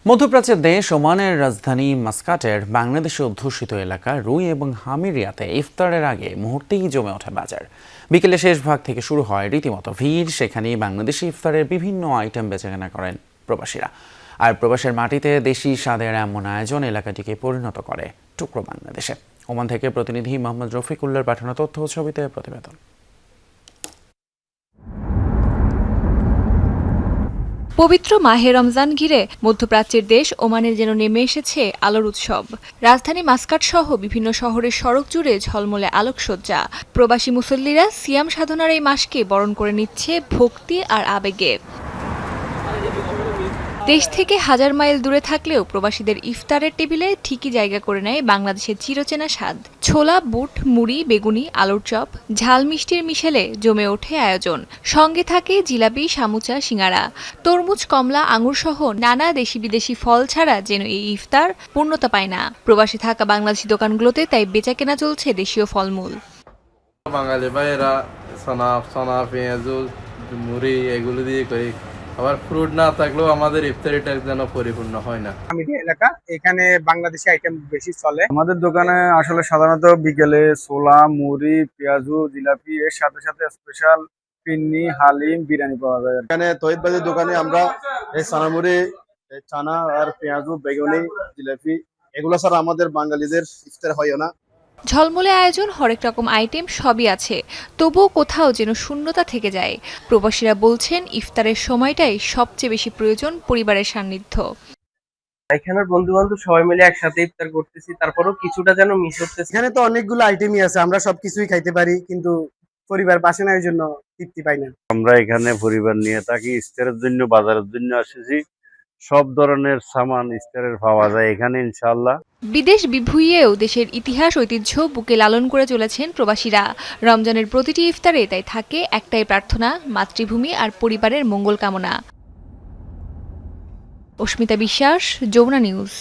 মধ্যপ্রাচ্যের দেশ ওমানের রাজধানী মাস্কাটের বাংলাদেশে অধ্যুষিত এলাকা রুই এবং হামিরিয়াতে ইফতারের আগে মুহূর্তেই জমে ওঠে বাজার। বিকেলে শেষ ভাগ থেকে শুরু হয় রীতিমতো ভিড়। সেখানেই বাংলাদেশি ইফতারের বিভিন্ন আইটেম বেচাকেনা করেন প্রবাসীরা। আর প্রবাসের মাটিতে দেশি স্বাদের এমন আয়োজন এলাকাটিকে পরিণত করে টুকরো বাংলাদেশে। ওমান থেকে প্রতিনিধি মোহাম্মদ রফিকুল্লার পাঠানো তথ্য ও ছবিতে প্রতিবেদন। পবিত্র মাহে রমজান ঘিরে মধ্যপ্রাচ্যের দেশ ওমানের যেন নেমে এসেছে আলোর উৎসব। রাজধানী মাস্কাট সহ বিভিন্ন শহরের সড়ক জুড়ে ঝলমলে আলোকসজ্জা। প্রবাসী মুসল্লিরা সিয়াম সাধনার এই মাসকে বরণ করে নিচ্ছে ভক্তি আর আবেগে। দেশ থেকে হাজার মাইল দূরে থাকলেও প্রবাসীদের ইফতারের টেবিলে ঠিকই জায়গা করে নেয় বাংলাদেশের চিরচেনা স্বাদ। ছোলা, বুট, মুড়ি, বেগুনি, আলুর চপ, ঝাল মিষ্টির মিশেলে জমে ওঠে আয়োজন। সঙ্গে থাকে জিলাপি, সামুচা, সিঙ্গারা, তরমুজ, কমলা, আঙুর সহ নানা দেশি বিদেশি ফল ছাড়া যেন এই ইফতার পূর্ণতা পায় না। প্রবাসী থাকা বাংলাদেশি দোকানগুলোতে তাই বেচাকেনা চলছে দেশীয় ফলমূল। বাঙালি ভাইয়েরা সোনা পেঁয়াজ মুড়ি এগুলো দিয়ে করি, আবার ফ্রুট না থাকলেও আমাদের ইফতারিটা যেন পরিপূর্ণ হয় না। হামিদিয়া এলাকা, এখানে বাংলাদেশি আইটেম বেশি চলে। আমাদের দোকানে আসলে সাধারণত বিকেলে ছোলা, মুড়ি, পেঁয়াজু, জিলাপি এর সাথে সাথে স্পেশাল পিন্নি, হালিম, বিরিয়ানি পাওয়া যায়। এখানে তহিদ ভাইয়ের দোকানে আমরা এই সানামুড়ি, চানা আর পেঁয়াজু, বেগুনি, জিলাপি এগুলো ছাড়া আমাদের বাঙালিদের ইফতার হয় না। ঝলমলে আয়োজন, হরেক রকম আইটেম সবই আছে, তবুও কোথাও যেন শূন্যতা থেকে যায়। প্রবাসীরা বলছেন ইফতারের সময়টাই সবচেয়ে বেশি প্রয়োজন পরিবারের সান্নিধ্য। এখানে বন্ধু বান্ধব সবাই মিলে একসাথে ইফতার করতেছি, তারপরও কিছুটা যেন মিস হতেছে। এখানে তো অনেকগুলো আইটেমই আছে, আমরা সবকিছুই খাইতে পারি, কিন্তু পরিবার পাশে না, এই জন্য তৃপ্তি পাই না। আমরা এখানে পরিবার নিয়ে থাকি, ইফতারের জন্য বাজারের জন্য আসেছি। সব ধরনের সামান ইফতারের পাওয়া যায় এখানে ইনশাআল্লাহ। বিদেশ বিভুঁইয়েও দেশের ইতিহাস ঐতিহ্য বুকে লালন করে চলেছেন প্রবাসীরা। রমজানের প্রতিটি ইফতারে তাই থাকে একটাই প্রার্থনা, মাতৃভূমি আর পরিবারের মঙ্গল কামনা। অস্মিতা বিশ্বাস, যমুনা নিউজ।